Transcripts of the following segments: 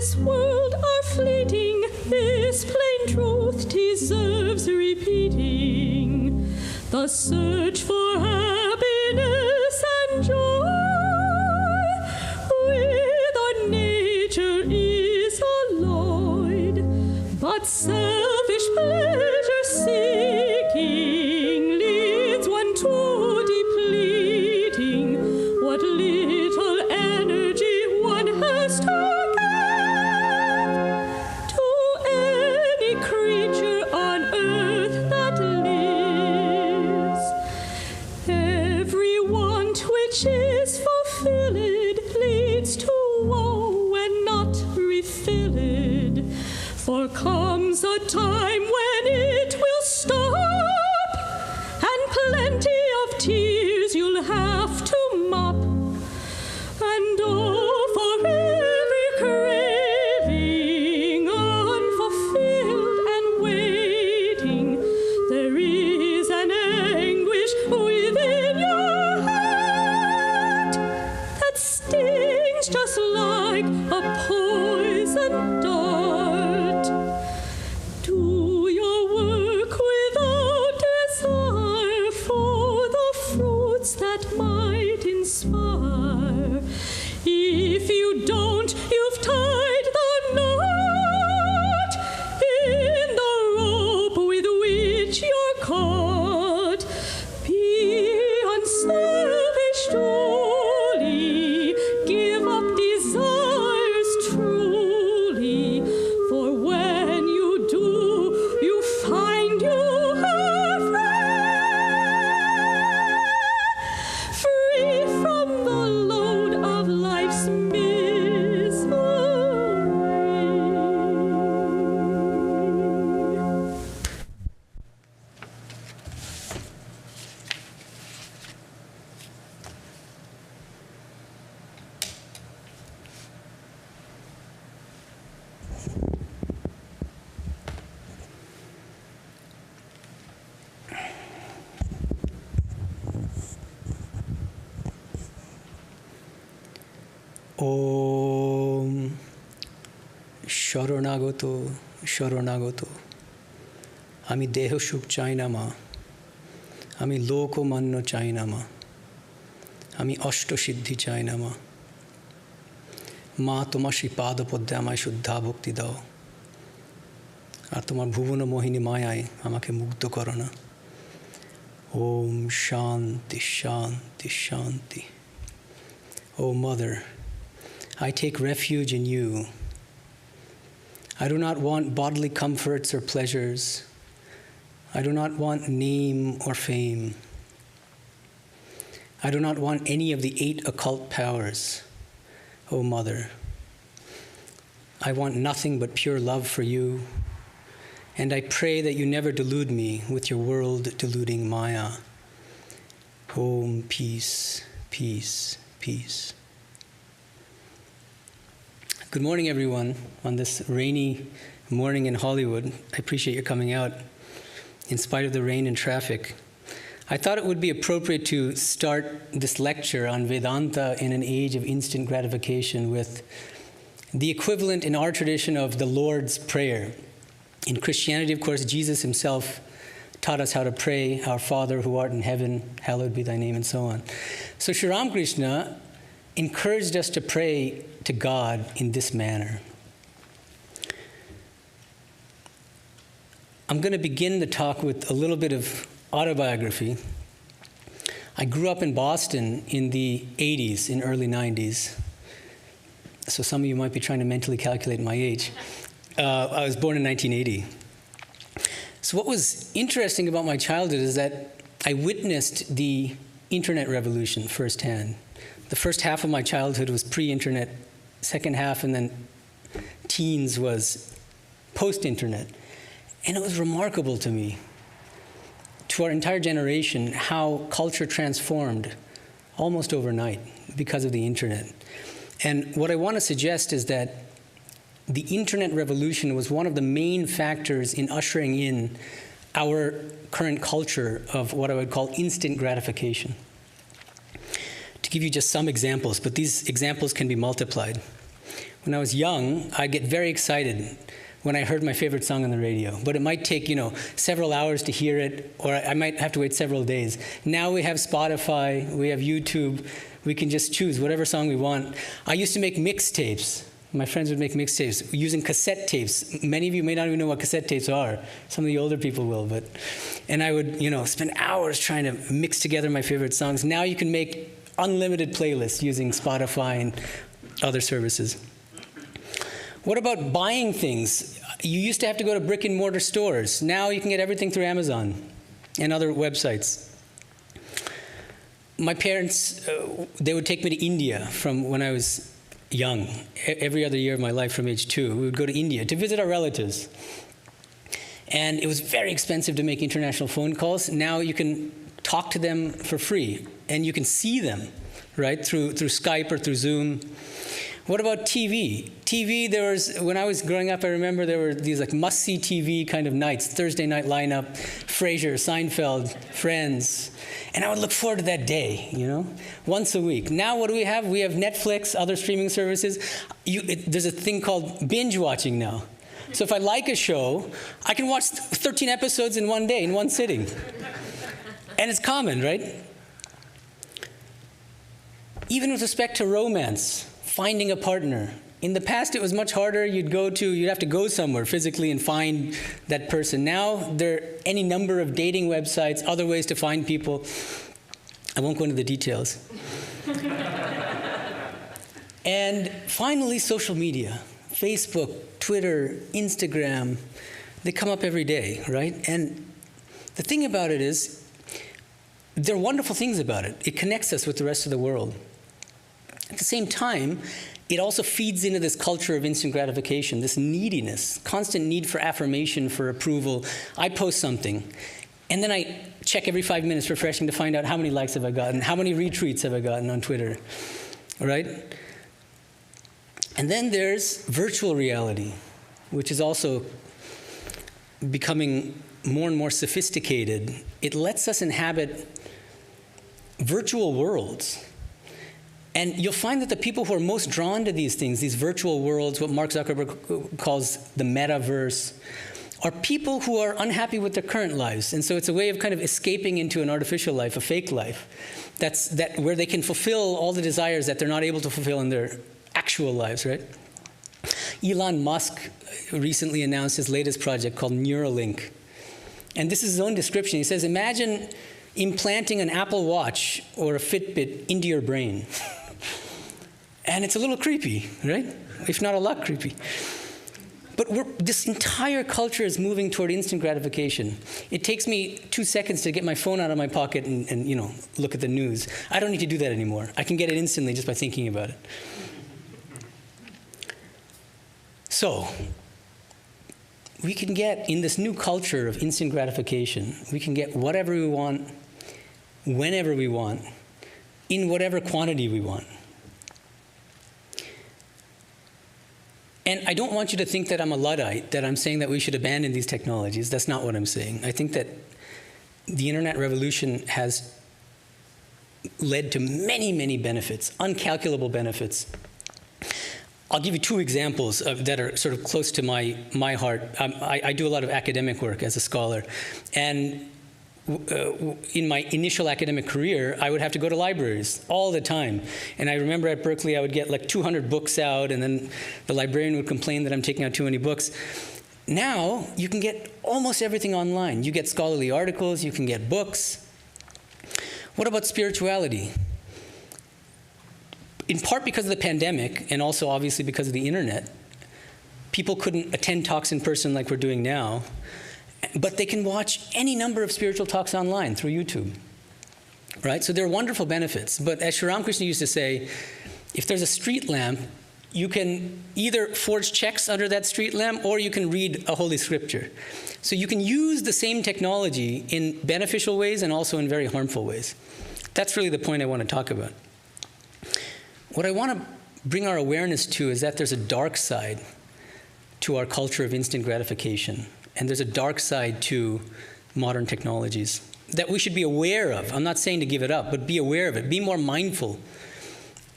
this world are fleeting, this plain truth deserves repeating. The search for happiness and joy with our nature is alloyed, but selfish pleasure seeking leads one to depleting what little energy one has to give to any creature on earth that lives. Every want which is fulfilled leads to woe when not refilled, for comes a time when it will stop, and plenty of tears you'll have to mop. And oh, for every craving unfulfilled and waiting, there is an anguish within your heart that stings just like a poison dart. Do your work without desire for the fruits that might inspire. If you don't, you've tied the knot in the rope with which you're caught. Be unselfish truly, give up desires truly, for when you do, you find you are free from the load of life's misery. Om Sharanagato, Sharanagato. Ami deho shuk chaina ma. Ami loko manno chaina ma. Ami ashto siddhi chaina ma. Ma তোমার শ্রী পাদপদ্মে আমায় শুদ্ধা ভক্তি দাও, আর তোমার ভুবন মোহিনী মায়ায় আমাকে মুগ্ধ করো না। Om Shanti, Shanti, Shanti. O Mother, I take refuge in you. I do not want bodily comforts or pleasures. I do not want name or fame. I do not want any of the 8 occult powers. O Mother, I want nothing but pure love for you, and I pray that you never delude me with your world-deluding Maya. Om, peace, peace, peace. Good morning, everyone, on this rainy morning in Hollywood. I appreciate your coming out in spite of the rain and traffic. I thought it would be appropriate to start this lecture on Vedanta in an age of instant gratification with the equivalent in our tradition of the Lord's Prayer. In Christianity, of course, Jesus himself taught us how to pray, Our Father who art in heaven, hallowed be thy name, and so on. So Sri Ramakrishna encouraged us to pray to God in this manner. I'm going to begin the talk with a little bit of autobiography. I grew up in Boston in the 80s, in early 90s. So some of you might be trying to mentally calculate my age. I was born in 1980. So what was interesting about my childhood is that I witnessed the internet revolution firsthand. The first half of my childhood was pre-internet, second half and then teens was post-internet. And it was remarkable to me, to our entire generation, how culture transformed almost overnight because of the internet. And what I want to suggest is that the internet revolution was one of the main factors in ushering in our current culture of what I would call instant gratification. To give you just some examples, but these examples can be multiplied. when I was young, I'd get very excited when I heard my favorite song on the radio. But it might take, several hours to hear it, or I might have to wait several days. Now we have Spotify, we have YouTube, we can just choose whatever song we want. I used to make mixtapes. My friends would make mixtapes using cassette tapes. Many of you may not even know what cassette tapes are. Some of the older people will, and I would, spend hours trying to mix together my favorite songs. Now you can make unlimited playlists using Spotify and other services. What about buying things? You used to have to go to brick and mortar stores. Now you can get everything through Amazon and other websites. My parents, they would take me to India from when I was young. Every other year of my life from age 2, we would go to India to visit our relatives. And it was very expensive to make international phone calls. Now you can talk to them for free, and you can see them, right, through Skype or through Zoom. What about TV? TV, when I was growing up, I remember there were these like must-see TV kind of nights, Thursday night lineup, Frasier, Seinfeld, Friends. And I would look forward to that day, once a week. Now what do we have? We have Netflix, other streaming services. There's a thing called binge watching now. So if I like a show, I can watch 13 episodes in one day, in one sitting. And it's common, right? Even with respect to romance, finding a partner. In the past, it was much harder. You'd have to go somewhere physically and find that person. Now, there are any number of dating websites, other ways to find people. I won't go into the details. And finally, social media. Facebook, Twitter, Instagram, they come up every day, right? And the thing about it is, there are wonderful things about it. It connects us with the rest of the world. At the same time, it also feeds into this culture of instant gratification, this neediness, constant need for affirmation, for approval. I post something, and then I check every 5 minutes, refreshing to find out how many likes have I gotten, how many retweets have I gotten on Twitter, right? And then there's virtual reality, which is also becoming more and more sophisticated. It lets us inhabit virtual worlds. And you'll find that the people who are most drawn to these things, these virtual worlds, what Mark Zuckerberg calls the metaverse, are people who are unhappy with their current lives. And so it's a way of kind of escaping into an artificial life, a fake life, where they can fulfill all the desires that they're not able to fulfill in their actual lives, right? Elon Musk recently announced his latest project called Neuralink. And this is his own description. He says, imagine implanting an Apple Watch or a Fitbit into your brain. And it's a little creepy, right? If not a lot creepy. But this entire culture is moving toward instant gratification. It takes me 2 seconds to get my phone out of my pocket and look at the news. I don't need to do that anymore. I can get it instantly just by thinking about it. So, we can get, in this new culture of instant gratification, we can get whatever we want, whenever we want, in whatever quantity we want. And I don't want you to think that I'm a Luddite, that I'm saying that we should abandon these technologies. That's not what I'm saying. I think that the internet revolution has led to many, many benefits, uncalculable benefits. I'll give you 2 examples that are sort of close to my heart. I do a lot of academic work as a scholar. And in my initial academic career, I would have to go to libraries all the time. And I remember at Berkeley, I would get like 200 books out, and then the librarian would complain that I'm taking out too many books. Now, you can get almost everything online. You get scholarly articles, you can get books. What about spirituality? In part because of the pandemic, and also obviously because of the internet, people couldn't attend talks in person like we're doing now. But they can watch any number of spiritual talks online through YouTube, right? So there are wonderful benefits. But as Sri Ramakrishna used to say, if there's a street lamp, you can either forge checks under that street lamp, or you can read a holy scripture. So you can use the same technology in beneficial ways and also in very harmful ways. That's really the point I want to talk about. What I want to bring our awareness to is that there's a dark side to our culture of instant gratification. And there's a dark side to modern technologies that we should be aware of. I'm not saying to give it up, but be aware of it. Be more mindful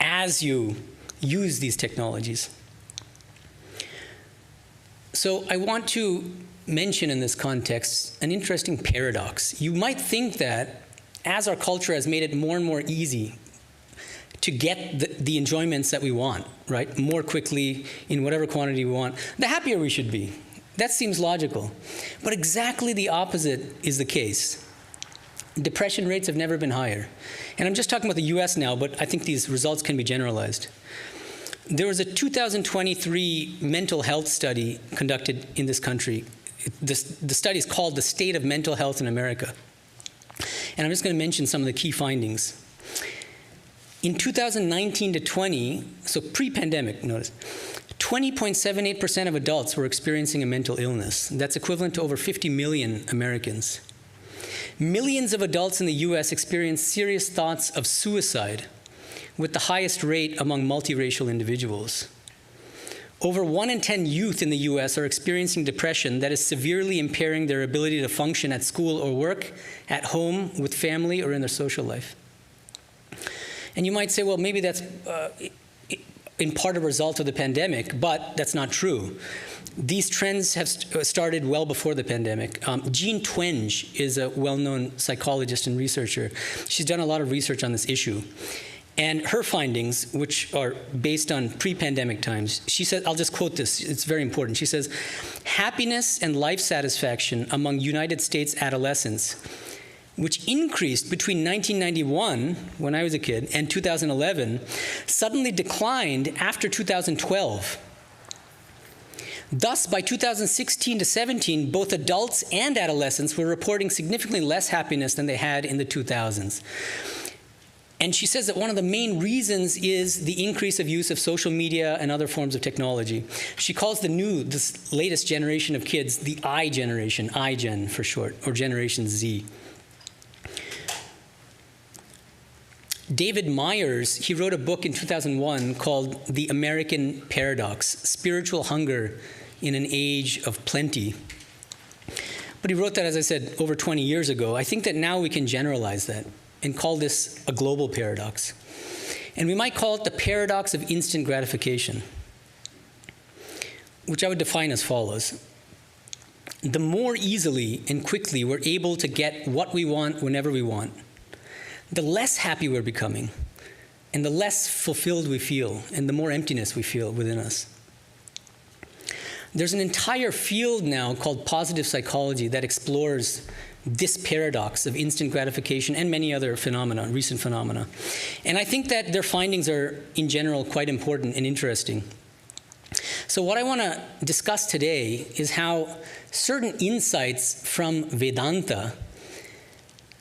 as you use these technologies. So I want to mention in this context an interesting paradox. You might think that as our culture has made it more and more easy to get the enjoyments that we want, right, more quickly in whatever quantity we want, the happier we should be. That seems logical. But exactly the opposite is the case. Depression rates have never been higher. And I'm just talking about the US now, but I think these results can be generalized. There was a 2023 mental health study conducted in this country. The study is called The State of Mental Health in America. And I'm just going to mention some of the key findings. In 2019 to 20, so pre-pandemic, notice, 20.78% of adults were experiencing a mental illness. That's equivalent to over 50 million Americans. Millions of adults in the US experience serious thoughts of suicide, with the highest rate among multiracial individuals. Over 1 in 10 youth in the US are experiencing depression that is severely impairing their ability to function at school or work, at home, with family, or in their social life. And you might say, well, maybe that's in part a result of the pandemic, but that's not true. These trends have started well before the pandemic. Jean Twenge is a well-known psychologist and researcher. She's done a lot of research on this issue. And her findings, which are based on pre-pandemic times, she said, I'll just quote this, it's very important. She says, happiness and life satisfaction among United States adolescents, which increased between 1991, when I was a kid, and 2011, suddenly declined after 2012. Thus, by 2016 to 17, both adults and adolescents were reporting significantly less happiness than they had in the 2000s. And she says that one of the main reasons is the increase of use of social media and other forms of technology. She calls this latest generation of kids the I generation, iGen for short, or Generation Z. David Myers, he wrote a book in 2001 called The American Paradox, Spiritual Hunger in an Age of Plenty. But he wrote that, as I said, over 20 years ago. I think that now we can generalize that and call this a global paradox. And we might call it the paradox of instant gratification, which I would define as follows. The more easily and quickly we're able to get what we want whenever we want, the less happy we're becoming, and the less fulfilled we feel, and the more emptiness we feel within us. There's an entire field now called positive psychology that explores this paradox of instant gratification and many other phenomena, recent phenomena. And I think that their findings are, in general, quite important and interesting. So what I want to discuss today is how certain insights from Vedanta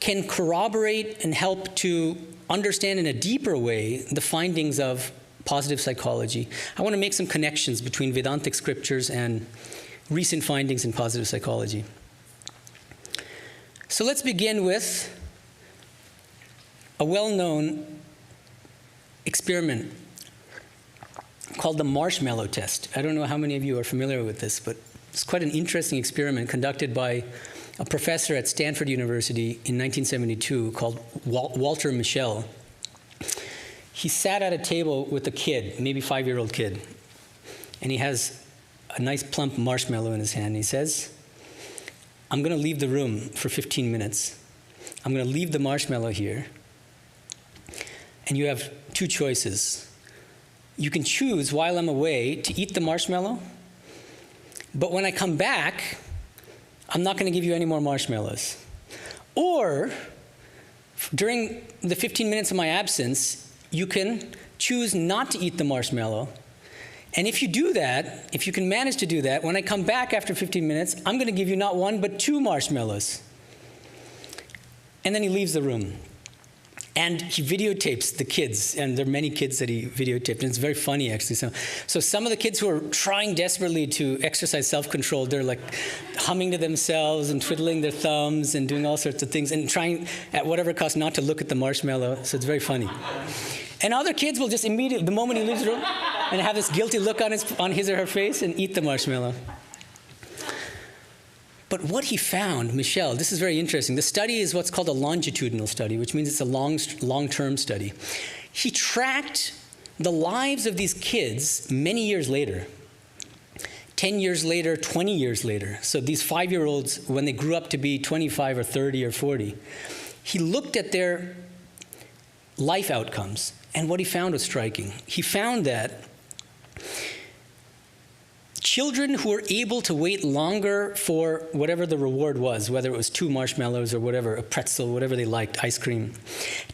can corroborate and help to understand in a deeper way the findings of positive psychology. I want to make some connections between Vedantic scriptures and recent findings in positive psychology. So let's begin with a well-known experiment called the marshmallow test. I don't know how many of you are familiar with this, but it's quite an interesting experiment conducted by a professor at Stanford University in 1972 called Walter Mischel. He sat at a table with a kid, maybe 5-year-old kid, and he has a nice plump marshmallow in his hand. He says, I'm going to leave the room for 15 minutes. I'm going to leave the marshmallow here. And you have two choices. You can choose while I'm away to eat the marshmallow, but when I come back, I'm not going to give you any more marshmallows. Or, during the 15 minutes of my absence, you can choose not to eat the marshmallow. And if you do that, if you can manage to do that, when I come back after 15 minutes, I'm going to give you not one, but 2 marshmallows. And then he leaves the room. And he videotapes the kids, and there are many kids that he videotaped, and it's very funny, actually. So some of the kids who are trying desperately to exercise self-control, they're like humming to themselves and twiddling their thumbs and doing all sorts of things and trying, at whatever cost, not to look at the marshmallow, so it's very funny. And other kids will just immediately, the moment he leaves the room, and have this guilty look on his or her face and eat the marshmallow. But what he found, Mischel, this is very interesting. The study is what's called a longitudinal study, which means it's a long-term study. He tracked the lives of these kids many years later. 10 years later, 20 years later. So these 5-year-olds, when they grew up to be 25 or 30 or 40, he looked at their life outcomes, and what he found was striking. He found that children who were able to wait longer for whatever the reward was, whether it was 2 marshmallows or whatever, a pretzel, whatever they liked, ice cream,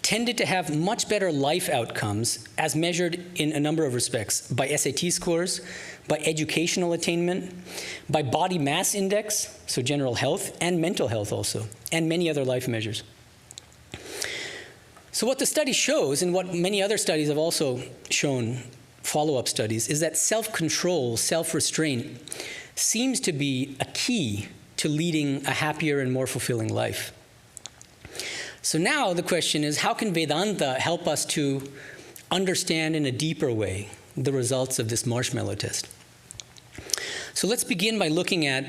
tended to have much better life outcomes as measured in a number of respects, by SAT scores, by educational attainment, by body mass index, so general health, and mental health also, and many other life measures. So what the study shows, and what many other studies have also shown, follow-up studies, is that self-control, self-restraint seems to be a key to leading a happier and more fulfilling life. So now the question is, how can Vedanta help us to understand in a deeper way the results of this marshmallow test? So let's begin by looking at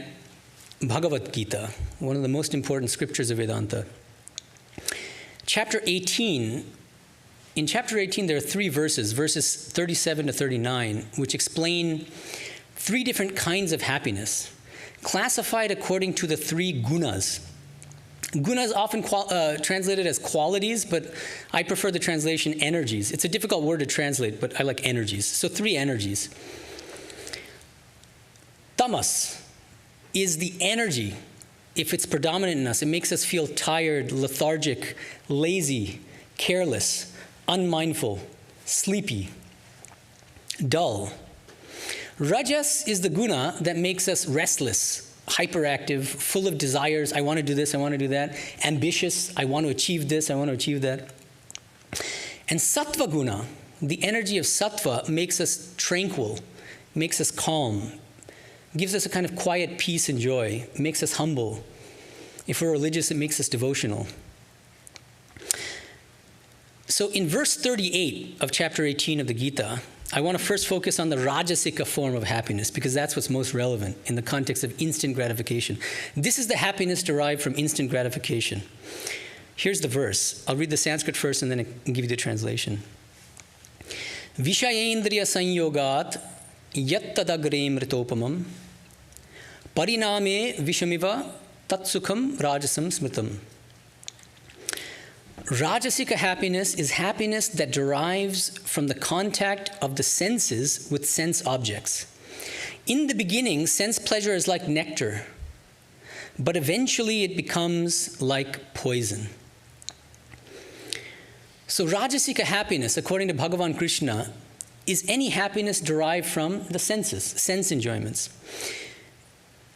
Bhagavad Gita, one of the most important scriptures of Vedanta. Chapter 18. In chapter 18, there are 3 verses, verses 37 to 39, which explain 3 different kinds of happiness, classified according to the 3 gunas. Gunas often translated as qualities, but I prefer the translation energies. It's a difficult word to translate, but I like energies. So 3 energies. Tamas is the energy. If it's predominant in us, it makes us feel tired, lethargic, lazy, careless, unmindful, sleepy, dull. Rajas is the guna that makes us restless, hyperactive, full of desires. I want to do this, I want to do that. Ambitious, I want to achieve this, I want to achieve that. And sattva guna, the energy of sattva, makes us tranquil, makes us calm, gives us a kind of quiet peace and joy, makes us humble. If we're religious, it makes us devotional. So in verse 38 of chapter 18 of the Gita, I want to first focus on the rajasika form of happiness, because that's what's most relevant in the context of instant gratification. This is the happiness derived from instant gratification. Here's the verse. I'll read the Sanskrit first and then I can give you the translation. Vishayendriya sanyogat yattadagre mritopamam pariname vishamiva tatsukham rajasam smritam. Rajasika happiness is happiness that derives from the contact of the senses with sense objects. In the beginning, sense pleasure is like nectar, but eventually it becomes like poison. So Rajasika happiness, according to Bhagavan Krishna, is any happiness derived from the senses, sense enjoyments.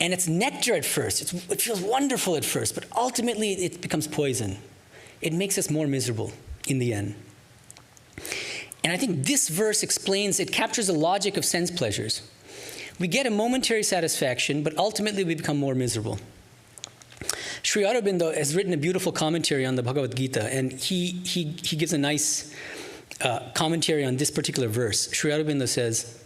And it's nectar at first. It feels wonderful at first, but ultimately it becomes poison. It makes us more miserable in the end. And I think this verse explains, it captures the logic of sense pleasures. We get a momentary satisfaction, but ultimately we become more miserable. Sri Aurobindo has written a beautiful commentary on the Bhagavad Gita, and he gives a nice commentary on this particular verse. Sri Aurobindo says,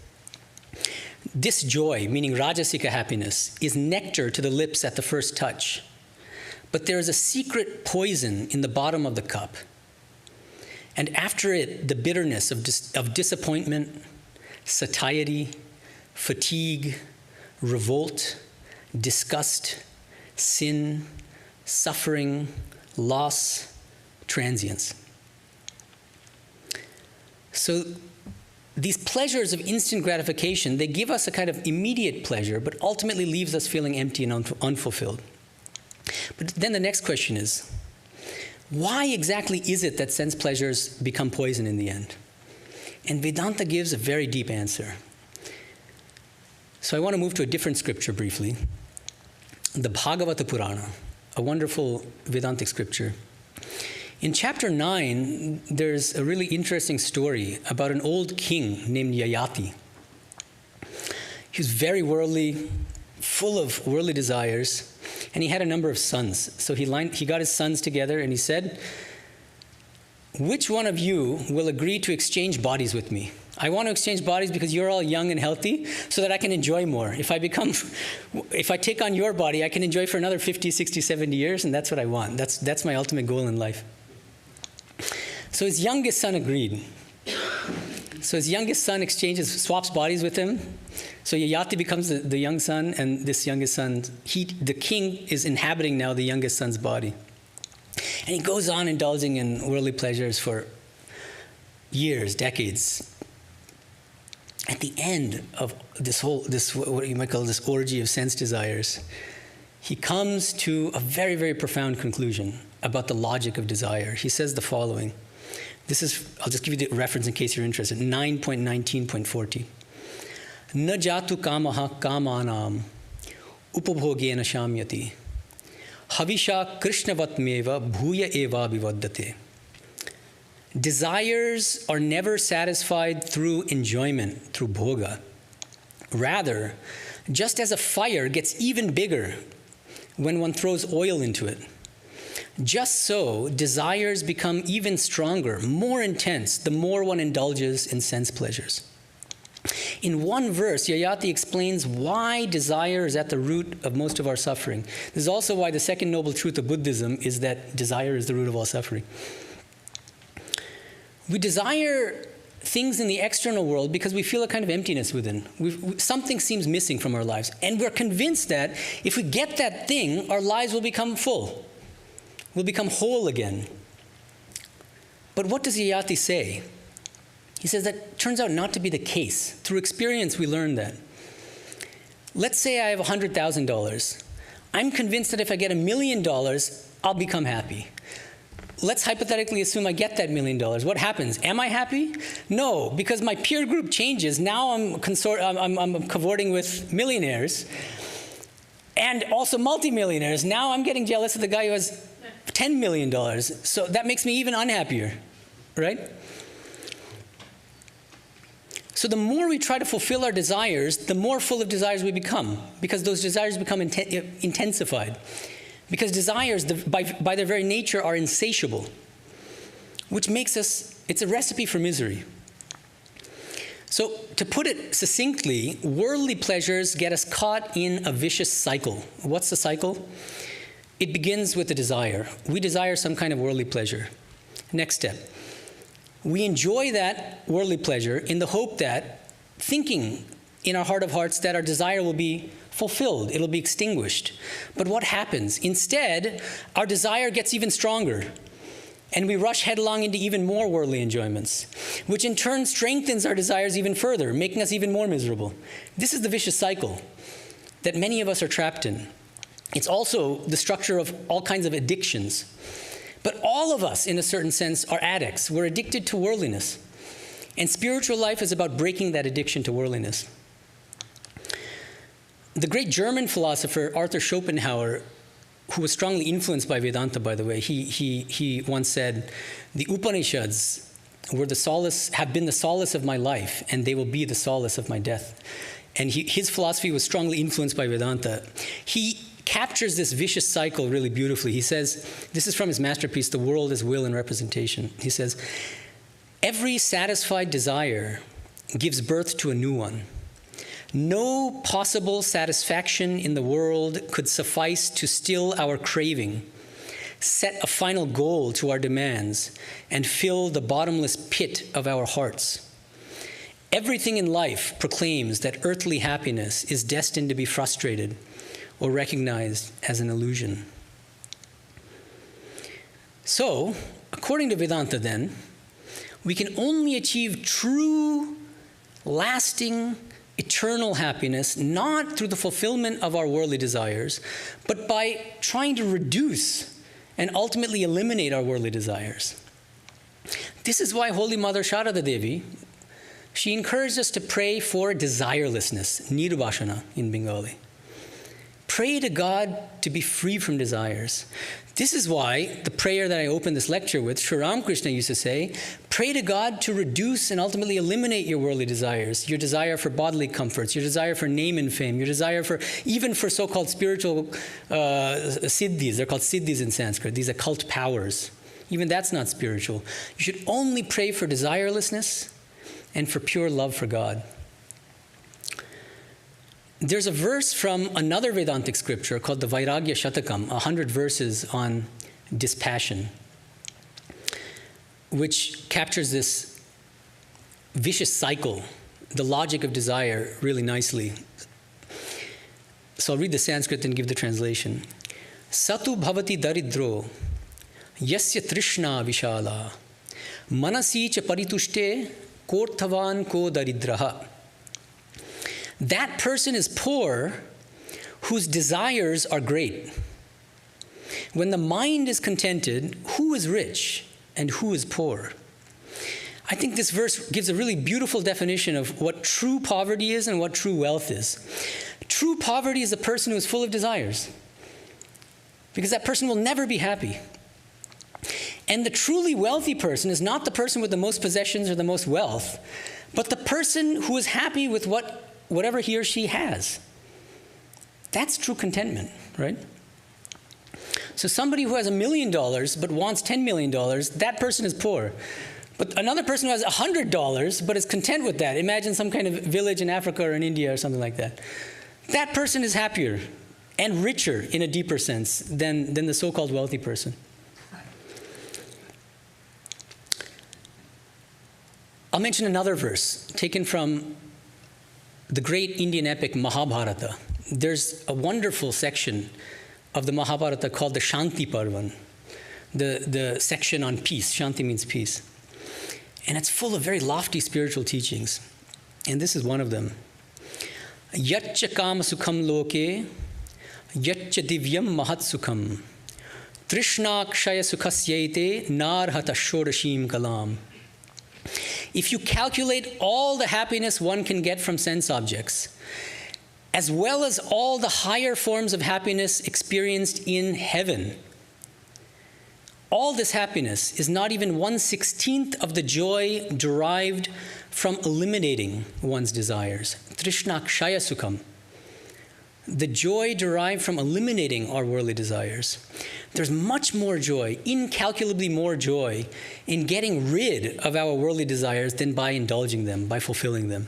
this joy, meaning Rajasika happiness, is nectar to the lips at the first touch. But there is a secret poison in the bottom of the cup. And after it, the bitterness of disappointment, satiety, fatigue, revolt, disgust, sin, suffering, loss, transience. So these pleasures of instant gratification, they give us a kind of immediate pleasure, but ultimately leaves us feeling empty and unfulfilled. But then the next question is, why exactly is it that sense pleasures become poison in the end? And Vedanta gives a very deep answer. So I want to move to a different scripture briefly. The Bhagavata Purana, a wonderful Vedantic scripture. In chapter 9, there's a really interesting story about an old king named Yayati. He was very worldly, full of worldly desires, and he had a number of sons. So he got his sons together and he said, which one of you will agree to exchange bodies with me? I want to exchange bodies because you're all young and healthy so that I can enjoy more. If I take on your body, I can enjoy for another 50, 60, 70 years, and that's what I want. That's my ultimate goal in life. So his youngest son agreed. So his youngest son swaps bodies with him. So Yayati becomes the young son, and this youngest son, the king is inhabiting now the youngest son's body. And he goes on indulging in worldly pleasures for years, decades. At the end of this what you might call this orgy of sense desires, he comes to a very, very profound conclusion about the logic of desire. He says the following. I'll just give you the reference in case you're interested. 9.19.40. Na jatu kamaha kamanam upabhogena shamyati. Havisha krishnavatmeva bhuya eva vivaddate. Desires are never satisfied through enjoyment, through bhoga. Rather, just as a fire gets even bigger when one throws oil into it, just so desires become even stronger, more intense, the more one indulges in sense pleasures. In one verse, Yayati explains why desire is at the root of most of our suffering. This is also why the second noble truth of Buddhism is that desire is the root of all suffering. We desire things in the external world because we feel a kind of emptiness within. Something seems missing from our lives. And we're convinced that if we get that thing, our lives will become full. We'll become whole again. But what does Yayati say? He says that turns out not to be the case. Through experience, we learn that. Let's say I have $100,000. I'm convinced that if I get $1 million, I'll become happy. Let's hypothetically assume I get that $1 million. What happens? Am I happy? No, because my peer group changes. Now I'm cavorting with millionaires and also multimillionaires. Now I'm getting jealous of the guy who has $10 million. So that makes me even unhappier, right? So the more we try to fulfill our desires, the more full of desires we become, because those desires become intensified. Because desires, by their very nature, are insatiable, which makes it's a recipe for misery. So to put it succinctly, worldly pleasures get us caught in a vicious cycle. What's the cycle? It begins with a desire. We desire some kind of worldly pleasure. Next step. We enjoy that worldly pleasure in the hope that, thinking in our heart of hearts, that our desire will be fulfilled, it'll be extinguished. But what happens? Instead, our desire gets even stronger, and we rush headlong into even more worldly enjoyments, which in turn strengthens our desires even further, making us even more miserable. This is the vicious cycle that many of us are trapped in. It's also the structure of all kinds of addictions. But all of us, in a certain sense, are addicts. We're addicted to worldliness. And spiritual life is about breaking that addiction to worldliness. The great German philosopher Arthur Schopenhauer, who was strongly influenced by Vedanta, by the way, he once said, "The Upanishads have been the solace of my life, and they will be the solace of my death." And his philosophy was strongly influenced by Vedanta. He captures this vicious cycle really beautifully. He says, this is from his masterpiece, The World as Will and Representation. He says, "Every satisfied desire gives birth to a new one. No possible satisfaction in the world could suffice to still our craving, set a final goal to our demands, and fill the bottomless pit of our hearts. Everything in life proclaims that earthly happiness is destined to be frustrated or recognized as an illusion." So, according to Vedanta then, we can only achieve true, lasting, eternal happiness, not through the fulfillment of our worldly desires, but by trying to reduce and ultimately eliminate our worldly desires. This is why Holy Mother Sharada Devi, she encouraged us to pray for desirelessness, nirvashana in Bengali. Pray to God to be free from desires. This is why the prayer that I opened this lecture with, Sri Ramakrishna used to say, pray to God to reduce and ultimately eliminate your worldly desires, your desire for bodily comforts, your desire for name and fame, your desire for, even for so-called spiritual siddhis. They're called siddhis in Sanskrit, these occult powers. Even that's not spiritual. You should only pray for desirelessness and for pure love for God. There's a verse from another Vedantic scripture called the Vairagya Shatakam, 100 verses on dispassion, which captures this vicious cycle the logic of desire really nicely. So I'll read the Sanskrit and give the translation. Satu bhavati daridro yasya trishna vishala manasi cha paritushte korthavan ko daridraha. That person is poor whose desires are great. When the mind is contented, who is rich and who is poor? I think this verse gives a really beautiful definition of what true poverty is and what true wealth is. True poverty is a person who is full of desires, because that person will never be happy. And the truly wealthy person is not the person with the most possessions or the most wealth, but the person who is happy with whatever he or she has. That's true contentment, right? So somebody who has $1 million but wants $10 million, that person is poor. But another person who has $100 but is content with that, imagine some kind of village in Africa or in India or something like that. That person is happier and richer in a deeper sense than the so-called wealthy person. I'll mention another verse taken from the great Indian epic Mahabharata. There's a wonderful section of the Mahabharata called the Shanti Parvan, the section on peace. Shanti means peace. And it's full of very lofty spiritual teachings. And this is one of them. Yatcha kama sukham loke, yatcha divyam mahat sukham, trishna kshaya sukhasyete narhata shodashim kalam. If you calculate all the happiness one can get from sense objects, as well as all the higher forms of happiness experienced in heaven, all this happiness is not even 1/16 of the joy derived from eliminating one's desires. Trishna kshaya sukham. The joy derived from eliminating our worldly desires. There's much more joy, incalculably more joy, in getting rid of our worldly desires than by indulging them, by fulfilling them.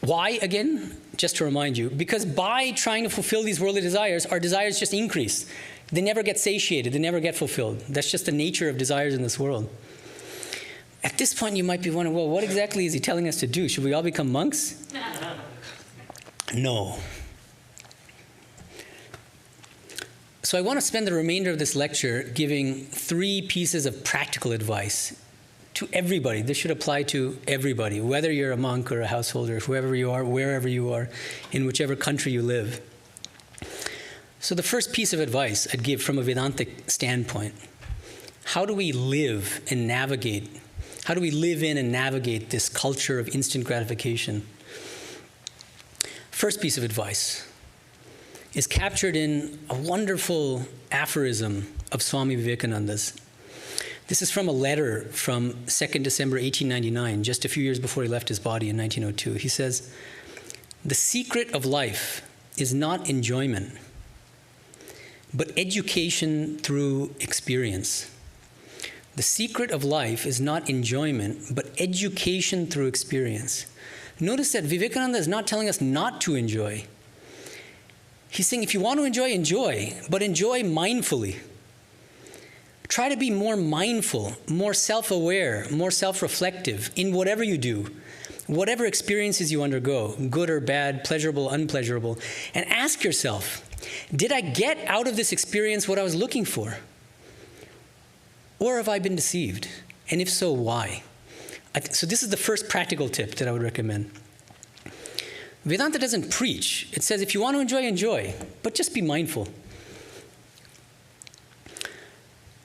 Why, again? Just to remind you, because by trying to fulfill these worldly desires, our desires just increase. They never get satiated, they never get fulfilled. That's just the nature of desires in this world. At this point, you might be wondering, well, what exactly is he telling us to do? Should we all become monks? No. So I want to spend the remainder of this lecture giving 3 pieces of practical advice to everybody. This should apply to everybody, whether you're a monk or a householder, whoever you are, wherever you are, in whichever country you live. So the first piece of advice I'd give from a Vedantic standpoint: how do we live and navigate? How do we live in and navigate this culture of instant gratification? First piece of advice is captured in a wonderful aphorism of Swami Vivekananda's. This is from a letter from 2nd December 1899, just a few years before he left his body in 1902. He says, "The secret of life is not enjoyment, but education through experience." The secret of life is not enjoyment, but education through experience. Notice that Vivekananda is not telling us not to enjoy. He's saying if you want to enjoy, enjoy, but enjoy mindfully. Try to be more mindful, more self-aware, more self-reflective in whatever you do, whatever experiences you undergo, good or bad, pleasurable, unpleasurable, and ask yourself, did I get out of this experience what I was looking for? Or have I been deceived? And if so, why? So this is the first practical tip that I would recommend. Vedanta doesn't preach. It says if you want to enjoy, enjoy, but just be mindful.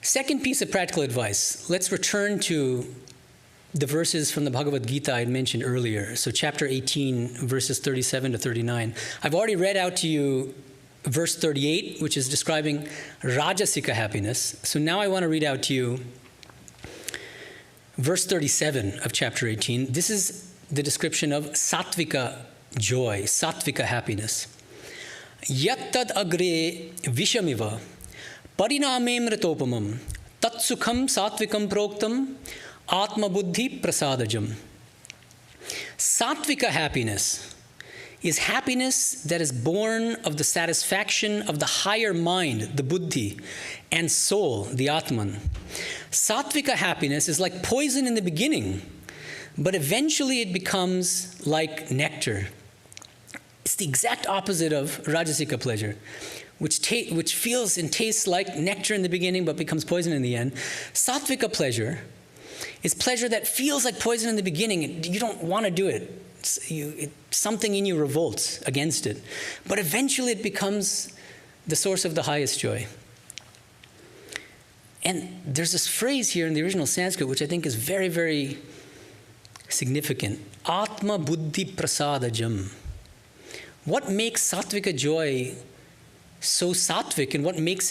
Second piece of practical advice, let's return to the verses from the Bhagavad Gita I had mentioned earlier. So chapter 18, verses 37 to 39. I've already read out to you verse 38, which is describing Rajasika happiness. So now I want to read out to you verse 37 of chapter 18. This is the description of Sattvika joy, Sattvika happiness. Yattad agre vishamiva pariname mritopamam tatsukham sattvikam proktam atma buddhi prasadajam. Sattvika happiness is happiness that is born of the satisfaction of the higher mind, the buddhi, and soul, the atman. Sattvika happiness is like poison in the beginning, but eventually it becomes like nectar. It's the exact opposite of rajasika pleasure, which feels and tastes like nectar in the beginning but becomes poison in the end. Sattvika pleasure is pleasure that feels like poison in the beginning. You don't want to do it. Something in you revolts against it. But eventually it becomes the source of the highest joy. And there's this phrase here in the original Sanskrit which I think is very, very significant. Atma buddhi prasadajam. What makes sattvika joy so sattvic, and what makes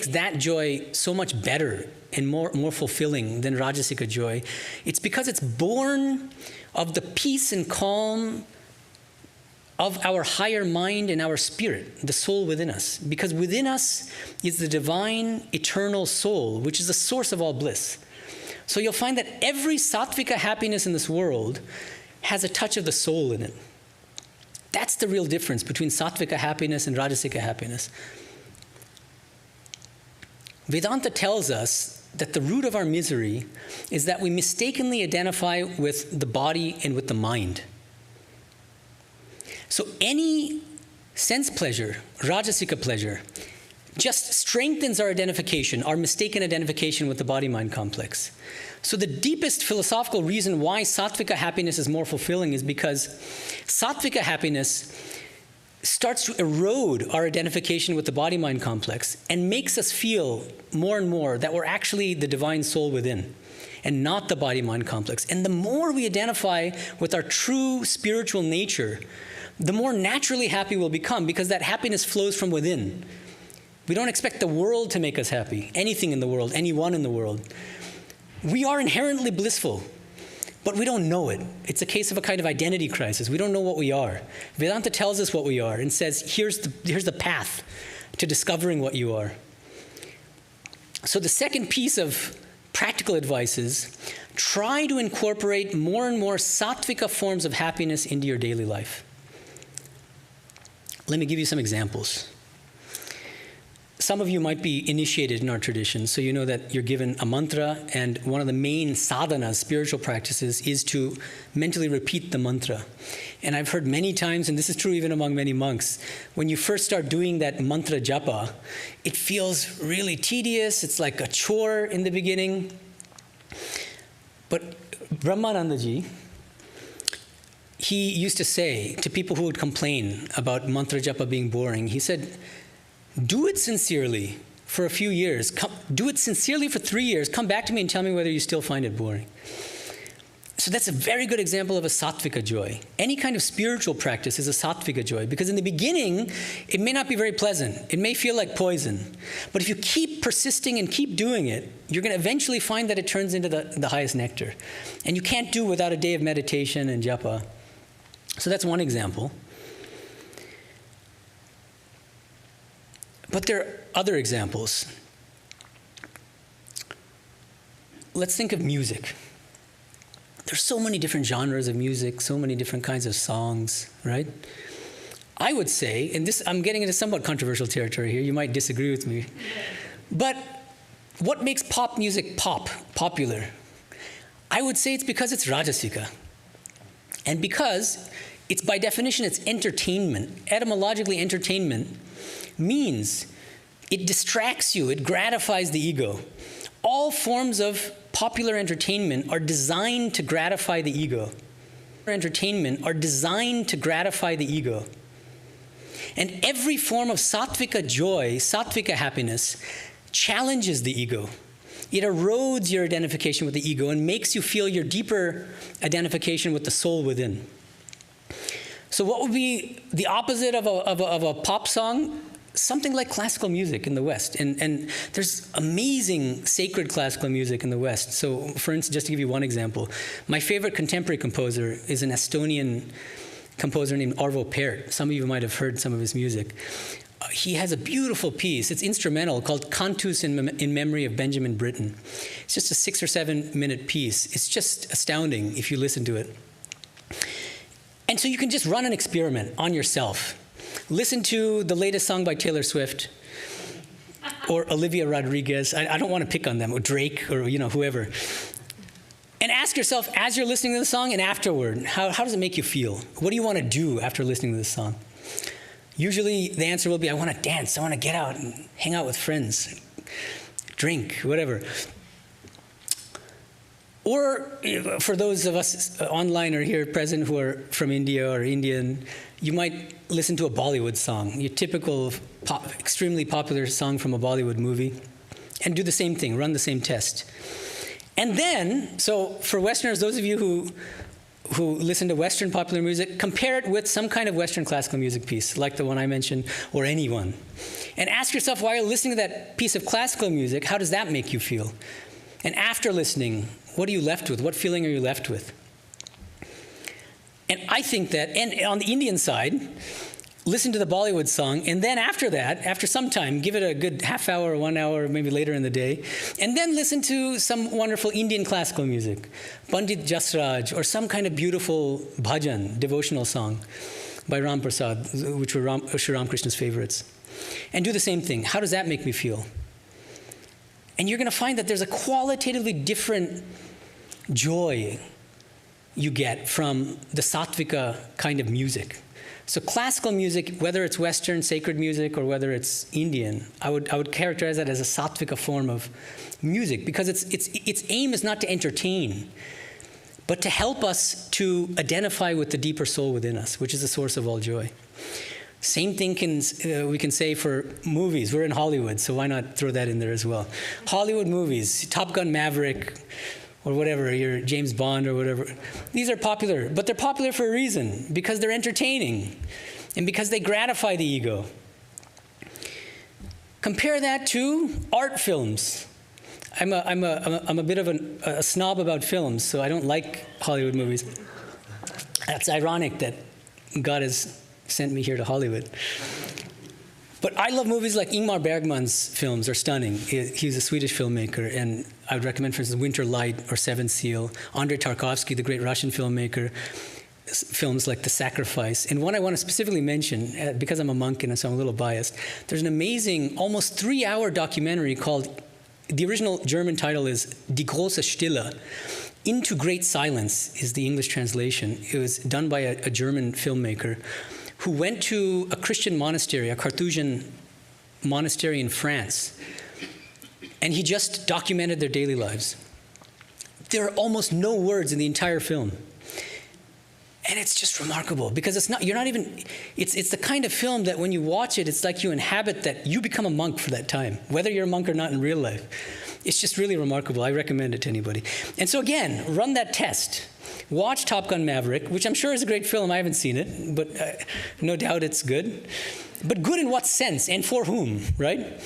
that joy so much better and more fulfilling than rajasika joy? It's because it's born of the peace and calm of our higher mind and our spirit, the soul within us. Because within us is the divine eternal soul, which is the source of all bliss. So you'll find that every sattvika happiness in this world has a touch of the soul in it. That's the real difference between sattvika happiness and rajasika happiness. Vedanta tells us that the root of our misery is that we mistakenly identify with the body and with the mind. So any sense pleasure, rajasika pleasure, just strengthens our identification, our mistaken identification with the body-mind complex. So the deepest philosophical reason why sattvika happiness is more fulfilling is because sattvika happiness starts to erode our identification with the body-mind complex and makes us feel more and more that we're actually the divine soul within and not the body-mind complex. And the more we identify with our true spiritual nature, the more naturally happy we'll become, because that happiness flows from within. We don't expect the world to make us happy, anything in the world, anyone in the world. We are inherently blissful, but we don't know it. It's a case of a kind of identity crisis. We don't know what we are. Vedanta tells us what we are and says, here's the path to discovering what you are. So the second piece of practical advice is, try to incorporate more and more sattvika forms of happiness into your daily life. Let me give you some examples. Some of you might be initiated in our tradition, so you know that you're given a mantra, and one of the main sadhanas, spiritual practices, is to mentally repeat the mantra. And I've heard many times, and this is true even among many monks, when you first start doing that mantra japa, it feels really tedious. It's like a chore in the beginning. But Brahmanandaji, he used to say to people who would complain about mantra japa being boring, he said, do it sincerely for a few years. Do it sincerely for 3 years. Come back to me and tell me whether you still find it boring. So that's a very good example of a sattvika joy. Any kind of spiritual practice is a sattvika joy, because in the beginning, it may not be very pleasant. It may feel like poison. But if you keep persisting and keep doing it, you're going to eventually find that it turns into the highest nectar. And you can't do without a day of meditation and japa. So that's one example. But there are other examples. Let's think of music. There's so many different genres of music, so many different kinds of songs, right? I would say, and this, I'm getting into somewhat controversial territory here, you might disagree with me, but what makes pop music popular? I would say it's because it's rajasika. And because it's, by definition, it's entertainment. Etymologically, entertainment means it distracts you, it gratifies the ego. All forms of popular entertainment are designed to gratify the ego. Entertainment are designed to gratify the ego. And every form of sattvika joy, sattvika happiness, challenges the ego. It erodes your identification with the ego and makes you feel your deeper identification with the soul within. So what would be the opposite of a pop song? Something like classical music in the West. And there's amazing sacred classical music in the West. So for instance, just to give you one example, my favorite contemporary composer is an Estonian composer named Arvo Pärt. Some of you might have heard some of his music. He has a beautiful piece. It's instrumental, called Cantus in memory of Benjamin Britten. It's just a 6 or 7 minute piece. It's just astounding if you listen to it. And so you can just run an experiment on yourself. Listen to the latest song by Taylor Swift or Olivia Rodriguez. I don't want to pick on them, or Drake, or whoever. And ask ask yourself as you're listening to the song and afterward, how does it make you feel? What do you want to do after listening to this song? Usually the answer will be, I want to dance, I want to get out and hang out with friends, drink, whatever. Or for those of us online or here present who are from India or Indian, you might listen to a Bollywood song, your typical extremely popular song from a Bollywood movie, and do the same thing, run the same test. And then, so for Westerners, those of you who listen to Western popular music, compare it with some kind of Western classical music piece, like the one I mentioned, or any one. And ask yourself, while you're listening to that piece of classical music, how does that make you feel? And after listening, what are you left with? What feeling are you left with? And I think that, and on the Indian side, listen to the Bollywood song, and then after that, after some time, give it a good half hour or 1 hour, maybe later in the day, and then listen to some wonderful Indian classical music, Pandit Jasraj, or some kind of beautiful bhajan, devotional song by Ram Prasad, which were Sri Ramakrishna's favorites. And do the same thing. How does that make me feel? And you're going to find that there's a qualitatively different joy you get from the sattvika kind of music. So classical music, whether it's Western sacred music or whether it's Indian, I would characterize that as a sattvika form of music, because its aim is not to entertain, but to help us to identify with the deeper soul within us, which is the source of all joy. Same thing we can say for movies. We're in Hollywood, so why not throw that in there as well? Hollywood movies, Top Gun Maverick, or whatever, your James Bond or whatever. These are popular, but they're popular for a reason, because they're entertaining and because they gratify the ego. Compare that to art films. I'm a bit of a snob about films, so I don't like Hollywood movies. That's ironic that God has sent me here to Hollywood. But I love movies like Ingmar Bergman's films are stunning. He's a Swedish filmmaker, and I would recommend, for instance, Winter Light or Seventh Seal. Andrei Tarkovsky, the great Russian filmmaker, films like The Sacrifice. And one I want to specifically mention, because I'm a monk and so I'm a little biased, there's an amazing, almost 3-hour documentary called, the original German title is Die große Stille. Into Great Silence is the English translation. It was done by a German filmmaker who went to a Christian monastery, a Carthusian monastery in France, and he just documented their daily lives. There are almost no words in the entire film. And it's just remarkable, because it's the kind of film that when you watch it, it's like you inhabit that, you become a monk for that time, whether you're a monk or not in real life. It's just really remarkable. I recommend it to anybody. And so again, run that test. Watch Top Gun Maverick, which I'm sure is a great film. I haven't seen it, but no doubt it's good. But good in what sense and for whom, right?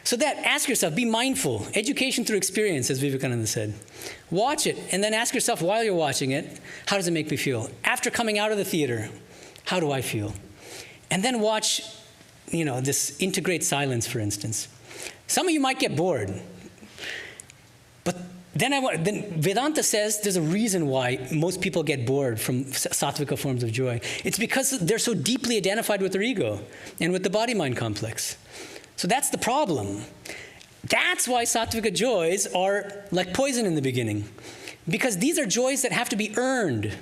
So that, ask yourself, be mindful. Education through experience, as Vivekananda said. Watch it, and then ask yourself while you're watching it, how does it make me feel? After coming out of the theater, how do I feel? And then watch, this integrate silence, for instance. Some of you might get bored, but then Vedanta says there's a reason why most people get bored from sattvika forms of joy. It's because they're so deeply identified with their ego and with the body-mind complex. So that's the problem. That's why sattvika joys are like poison in the beginning, because these are joys that have to be earned.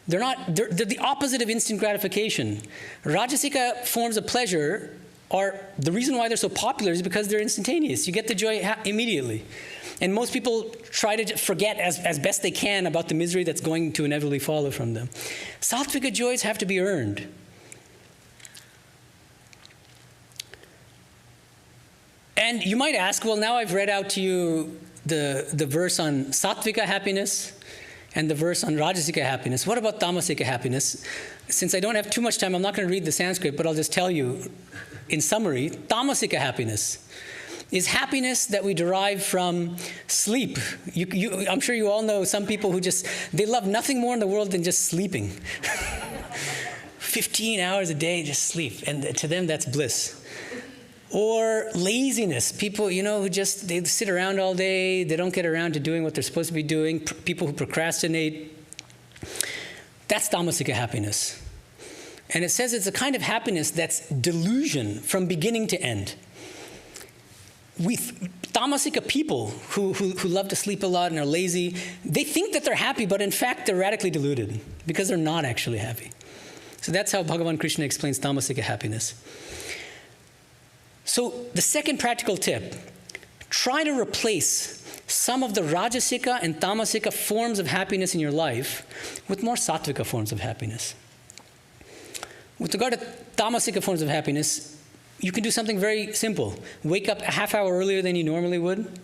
They're the opposite of instant gratification. Rajasika forms of pleasure are, the reason why they're so popular is because they're instantaneous. You get the joy immediately. And most people try to forget as best they can about the misery that's going to inevitably follow from them. Sattvika joys have to be earned. And you might ask, well, now I've read out to you the verse on sattvika happiness and the verse on rajasika happiness. What about tamasika happiness? Since I don't have too much time, I'm not going to read the Sanskrit, but I'll just tell you in summary, tamasika happiness is happiness that we derive from sleep. I'm sure you all know some people who they love nothing more in the world than just sleeping. 15 hours a day, just sleep. And to them, that's bliss. Or laziness. People, who they sit around all day, they don't get around to doing what they're supposed to be doing. People who procrastinate. That's tamasika happiness. And it says it's a kind of happiness that's delusion from beginning to end. Tamasika people who love to sleep a lot and are lazy, they think that they're happy, but in fact they're radically deluded because they're not actually happy. So that's how Bhagavan Krishna explains Tamasika happiness. So the second practical tip, try to replace some of the Rajasika and Tamasika forms of happiness in your life with more Sattvika forms of happiness. With regard to Tamasika forms of happiness, you can do something very simple. Wake up a half hour earlier than you normally would,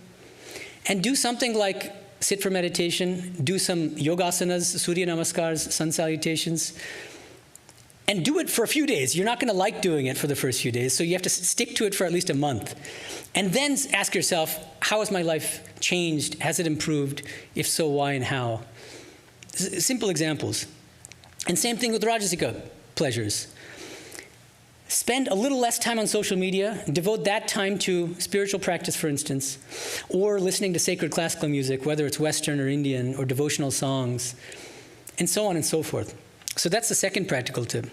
and do something like sit for meditation, do some yogasanas, Surya Namaskars, sun salutations, and do it for a few days. You're not going to like doing it for the first few days, so you have to stick to it for at least a month. And then ask yourself, how has my life changed? Has it improved? If so, why and how? Simple examples. And same thing with Rajasika pleasures. Spend a little less time on social media, devote that time to spiritual practice, for instance, or listening to sacred classical music, whether it's Western or Indian, or devotional songs, and so on and so forth. So that's the second practical tip.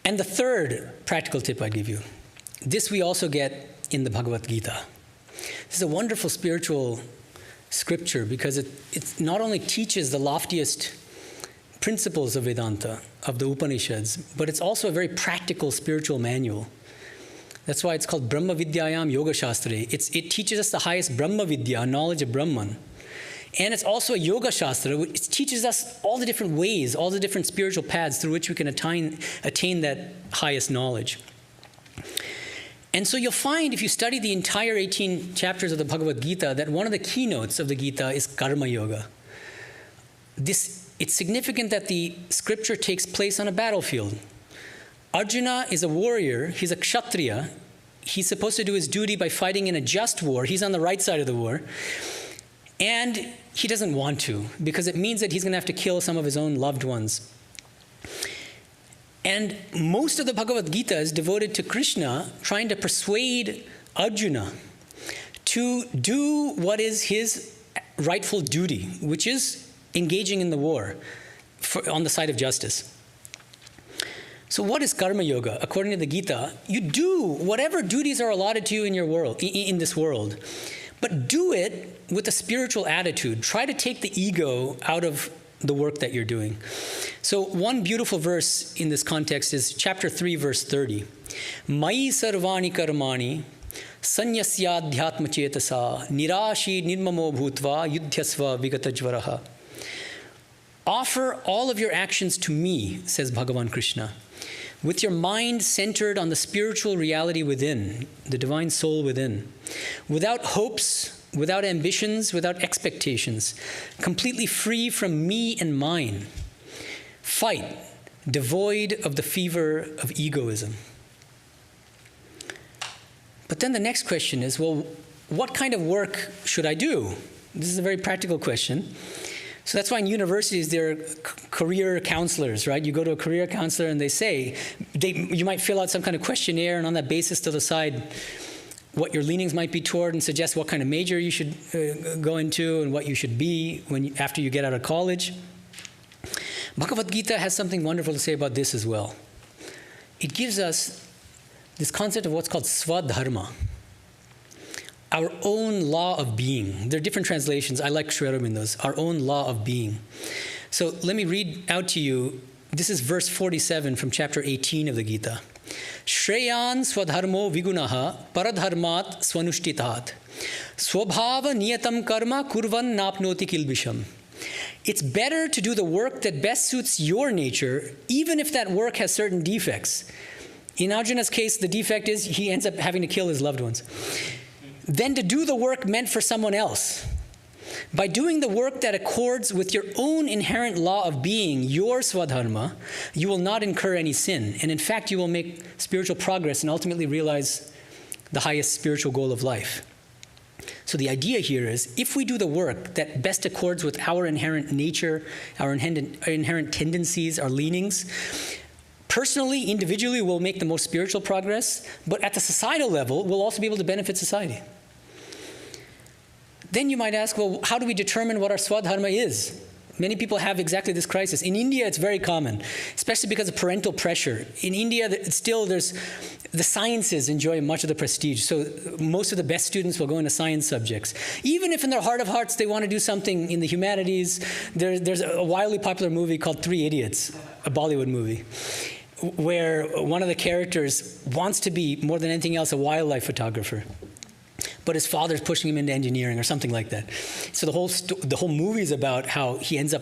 And the third practical tip I give you, this we also get in the Bhagavad Gita. This is a wonderful spiritual scripture because it not only teaches the loftiest principles of Vedanta, of the Upanishads, but it's also a very practical spiritual manual. That's why it's called Brahma Vidyayam Yoga Shastre. It teaches us the highest Brahma Vidya, knowledge of Brahman. And it's also a Yoga Shastra, which teaches us all the different ways, all the different spiritual paths through which we can attain that highest knowledge. And so you'll find, if you study the entire 18 chapters of the Bhagavad Gita, that one of the keynotes of the Gita is Karma Yoga. It's significant that the scripture takes place on a battlefield. Arjuna is a warrior, he's a kshatriya. He's supposed to do his duty by fighting in a just war. He's on the right side of the war. And he doesn't want to, because it means that he's going to have to kill some of his own loved ones. And most of the Bhagavad Gita is devoted to Krishna trying to persuade Arjuna to do what is his rightful duty, which is engaging in the war on the side of justice. So what is karma yoga? According to the Gita, you do whatever duties are allotted to you in your world, in this world, but do it with a spiritual attitude. Try to take the ego out of the work that you're doing. So one beautiful verse in this context is chapter 3, verse 30. Mai sarvani karmani sanyasyadhyatma chetasa nirashi nirmamo bhutva yudhyasva vigatajvaraha. Offer all of your actions to me, says Bhagavan Krishna, with your mind centered on the spiritual reality within, the divine soul within, without hopes, without ambitions, without expectations, completely free from me and mine. Fight, devoid of the fever of egoism. But then the next question is, well, what kind of work should I do? This is a very practical question. So that's why in universities there are career counselors, right? You go to a career counselor and they say, you might fill out some kind of questionnaire, and on that basis they'll decide what your leanings might be toward and suggest what kind of major you should go into and what you should be after you get out of college. Bhagavad Gita has something wonderful to say about this as well. It gives us this concept of what's called swadharma, our own law of being. There are different translations. I like Sri Aurobindo's, our own law of being. So let me read out to you. This is verse 47 from chapter 18 of the Gita. Shreyan swadharmo vigunaha paradharmat swanushtitahat swabhava niyatam karma kurvan napnoti kilbisham. It's better to do the work that best suits your nature, even if that work has certain defects. In Arjuna's case, the defect is he ends up having to kill his loved ones. Than to do the work meant for someone else. By doing the work that accords with your own inherent law of being, your swadharma, you will not incur any sin. And in fact, you will make spiritual progress and ultimately realize the highest spiritual goal of life. So the idea here is, if we do the work that best accords with our inherent nature, our inherent tendencies, our leanings, personally, individually, we'll make the most spiritual progress, but at the societal level, we'll also be able to benefit society. Then you might ask, well, how do we determine what our swadharma is? Many people have exactly this crisis. In India, it's very common, especially because of parental pressure. In India, the sciences enjoy much of the prestige. So most of the best students will go into science subjects. Even if in their heart of hearts they want to do something in the humanities, there's a wildly popular movie called Three Idiots, a Bollywood movie, where one of the characters wants to be, more than anything else, a wildlife photographer. But his father's pushing him into engineering or something like that. So the whole movie is about how he ends up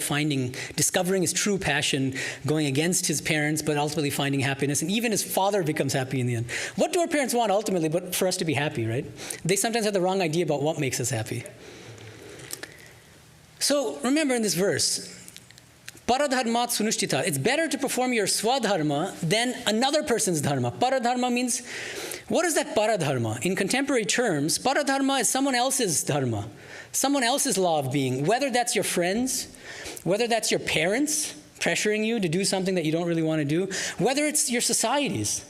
discovering his true passion, going against his parents, but ultimately finding happiness. And even his father becomes happy in the end. What do our parents want ultimately but for us to be happy, right? They sometimes have the wrong idea about what makes us happy. So remember in this verse, paradharmat sunushtita. It's better to perform your swadharma than another person's dharma. Paradharma means, what is that paradharma? In contemporary terms, paradharma is someone else's dharma, someone else's law of being, whether that's your friends, whether that's your parents pressuring you to do something that you don't really want to do, whether it's your societies.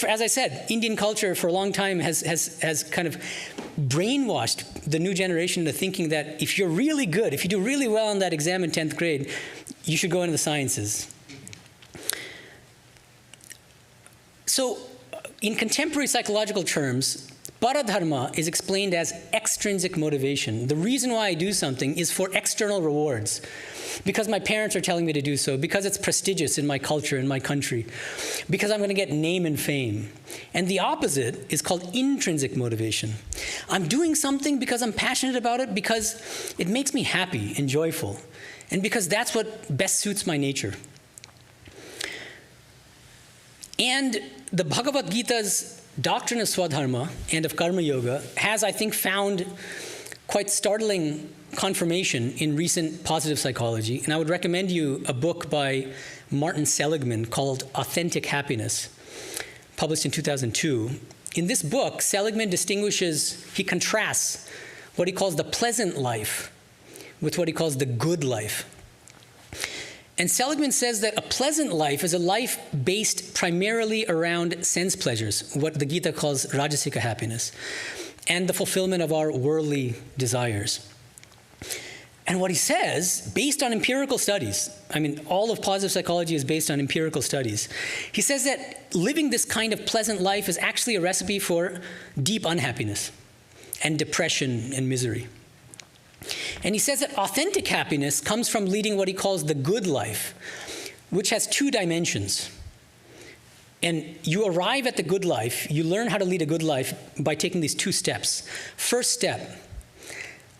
As I said, Indian culture for a long time has kind of brainwashed the new generation into thinking that if you're really good, if you do really well on that exam in 10th grade, you should go into the sciences. So, in contemporary psychological terms, paradharma is explained as extrinsic motivation. The reason why I do something is for external rewards. Because my parents are telling me to do so, because it's prestigious in my culture, in my country, because I'm going to get name and fame. And the opposite is called intrinsic motivation. I'm doing something because I'm passionate about it, because it makes me happy and joyful, and because that's what best suits my nature. And the Bhagavad Gita's doctrine of Swadharma and of Karma Yoga has, I think, found quite startling confirmation in recent positive psychology. And I would recommend you a book by Martin Seligman called Authentic Happiness, published in 2002. In this book, Seligman he contrasts what he calls the pleasant life with what he calls the good life. And Seligman says that a pleasant life is a life based primarily around sense pleasures, what the Gita calls rajasika happiness, and the fulfillment of our worldly desires. And what he says, based on empirical studies, I mean, all of positive psychology is based on empirical studies. He says that living this kind of pleasant life is actually a recipe for deep unhappiness and depression and misery. And he says that authentic happiness comes from leading what he calls the good life, which has two dimensions. And you arrive at the good life, you learn how to lead a good life by taking these two steps. First step,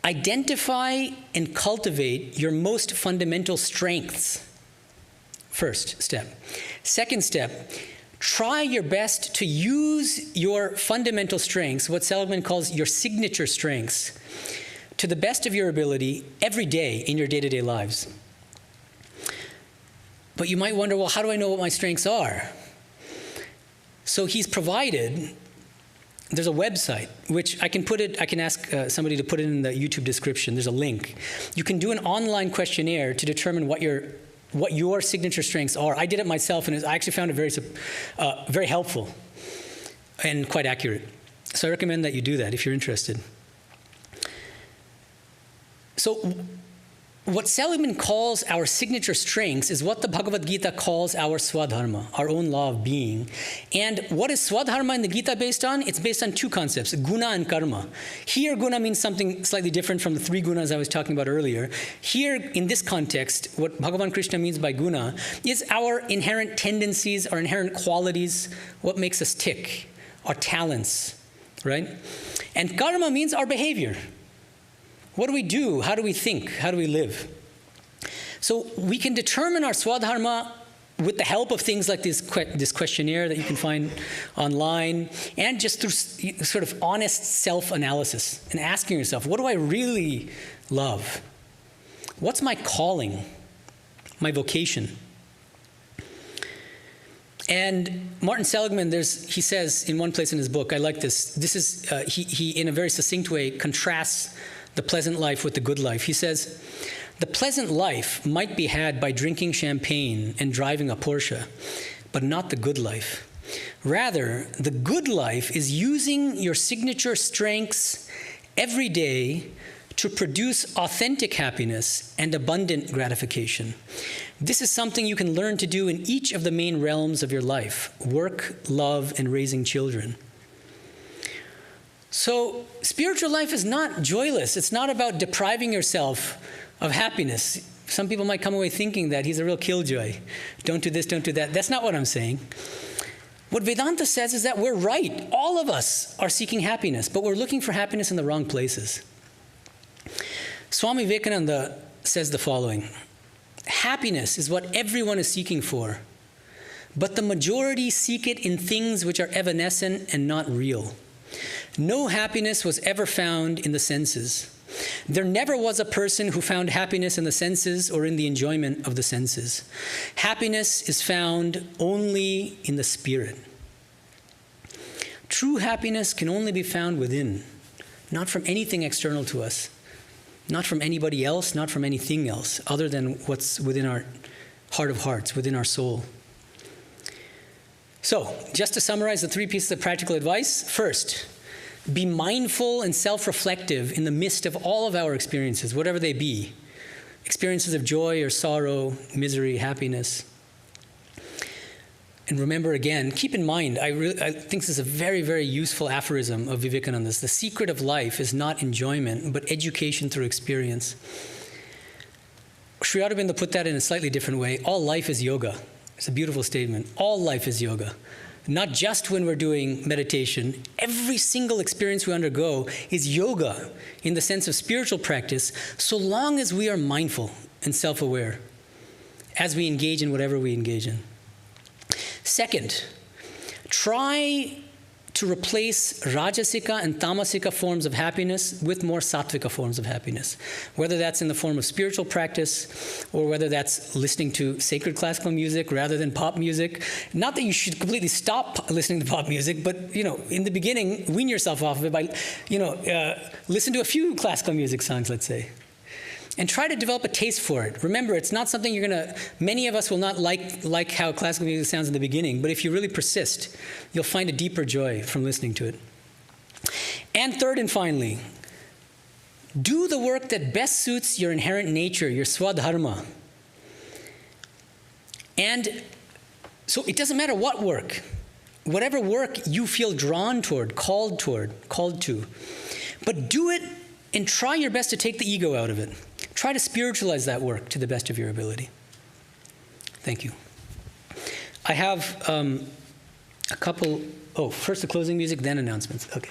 identify and cultivate your most fundamental strengths. First step. Second step, try your best to use your fundamental strengths, what Seligman calls your signature strengths, to the best of your ability every day in your day-to-day lives. But you might wonder, well, how do I know what my strengths are? So he's provided, there's a website, which I can ask somebody to put it in the YouTube description. There's a link. You can do an online questionnaire to determine what your signature strengths are. I did it myself, and I actually found it very helpful and quite accurate. So I recommend that you do that if you're interested. So what Seligman calls our signature strengths is what the Bhagavad Gita calls our swadharma, our own law of being. And what is swadharma in the Gita based on? It's based on two concepts, guna and karma. Here, guna means something slightly different from the three gunas I was talking about earlier. Here, in this context, what Bhagavan Krishna means by guna is our inherent tendencies, our inherent qualities, what makes us tick, our talents, right? And karma means our behavior. What do we do? How do we think? How do we live? So we can determine our swadharma with the help of things like this questionnaire that you can find online, and just through sort of honest self-analysis and asking yourself, what do I really love? What's my calling, my vocation? And Martin Seligman, he says in one place in his book, I like this. This is, he in a very succinct way contrasts the pleasant life with the good life. He says, the pleasant life might be had by drinking champagne and driving a Porsche, but not the good life. Rather, the good life is using your signature strengths every day to produce authentic happiness and abundant gratification. This is something you can learn to do in each of the main realms of your life: work, love, and raising children. So spiritual life is not joyless. It's not about depriving yourself of happiness. Some people might come away thinking that he's a real killjoy. Don't do this, don't do that. That's not what I'm saying. What Vedanta says is that we're right. All of us are seeking happiness, but we're looking for happiness in the wrong places. Swami Vivekananda says the following: happiness is what everyone is seeking for, but the majority seek it in things which are evanescent and not real. No happiness was ever found in the senses. There never was a person who found happiness in the senses or in the enjoyment of the senses. Happiness is found only in the spirit. True happiness can only be found within, not from anything external to us, not from anybody else, not from anything else, other than what's within our heart of hearts, within our soul. So, just to summarize the 3 pieces of practical advice. First, be mindful and self-reflective in the midst of all of our experiences, whatever they be. Experiences of joy or sorrow, misery, happiness. And remember again, keep in mind, I think this is a very, very useful aphorism of Vivekananda's. The secret of life is not enjoyment, but education through experience. Sri Aurobindo put that in a slightly different way. All life is yoga. It's a beautiful statement. All life is yoga. Not just when we're doing meditation. Every single experience we undergo is yoga in the sense of spiritual practice, so long as we are mindful and self-aware as we engage in whatever we engage in. Second, try to replace rajasika and tamasika forms of happiness with more sattvika forms of happiness, whether that's in the form of spiritual practice or whether that's listening to sacred classical music rather than pop music. Not that you should completely stop listening to pop music, but in the beginning, wean yourself off of it by listen to a few classical music songs, let's say, and try to develop a taste for it. Remember, it's not something many of us will not like how classical music sounds in the beginning, but if you really persist, you'll find a deeper joy from listening to it. And third and finally, do the work that best suits your inherent nature, your swadharma. And so it doesn't matter what work, whatever work you feel drawn toward, called to, but do it and try your best to take the ego out of it. Try to spiritualize that work to the best of your ability. Thank you. I have a couple, first the closing music, then announcements. Okay.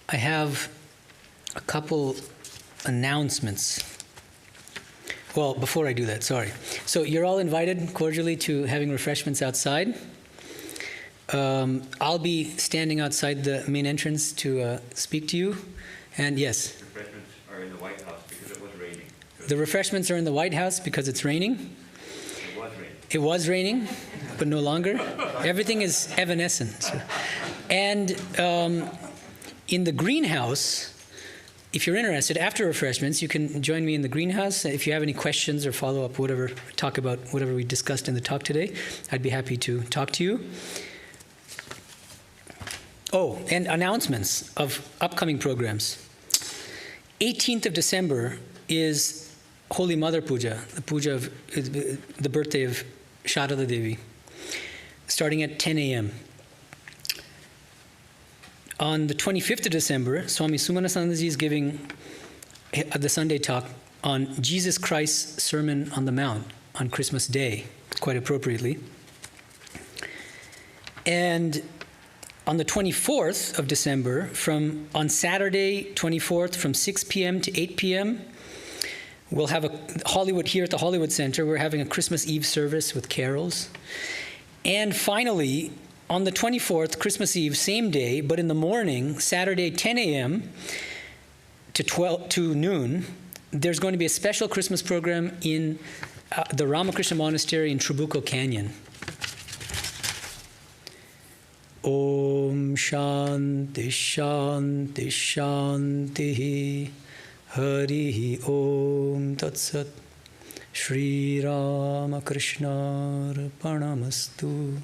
I have a couple announcements. Well, before I do that, sorry. So you're all invited cordially to having refreshments outside. I'll be standing outside the main entrance to speak to you. And yes? Refreshments are in the White House because it was raining. The refreshments are in the White House because it's raining. It was raining. It was raining, but no longer. Everything is evanescent. And in the greenhouse, if you're interested, after refreshments, you can join me in the greenhouse. If you have any questions or follow up, whatever, talk about whatever we discussed in the talk today, I'd be happy to talk to you. Oh, and announcements of upcoming programs. 18th of December is Holy Mother Puja, the puja of the birthday of Sharada Devi, starting at 10 a.m. On the 25th of December, Swami Sumananandaji is giving the Sunday talk on Jesus Christ's Sermon on the Mount on Christmas Day, quite appropriately. And on the 24th of December, on Saturday 24th from 6 p.m. to 8 p.m., we'll have here at the Hollywood Center, we're having a Christmas Eve service with carols. And finally, on the 24th, Christmas Eve, same day, but in the morning, Saturday 10 a.m. to noon, there's going to be a special Christmas program in the Ramakrishna Monastery in Trabuco Canyon. Om Shanti Shanti Shanti Hari Om Tat Sat Shri Ramakrishna Arpanamastu.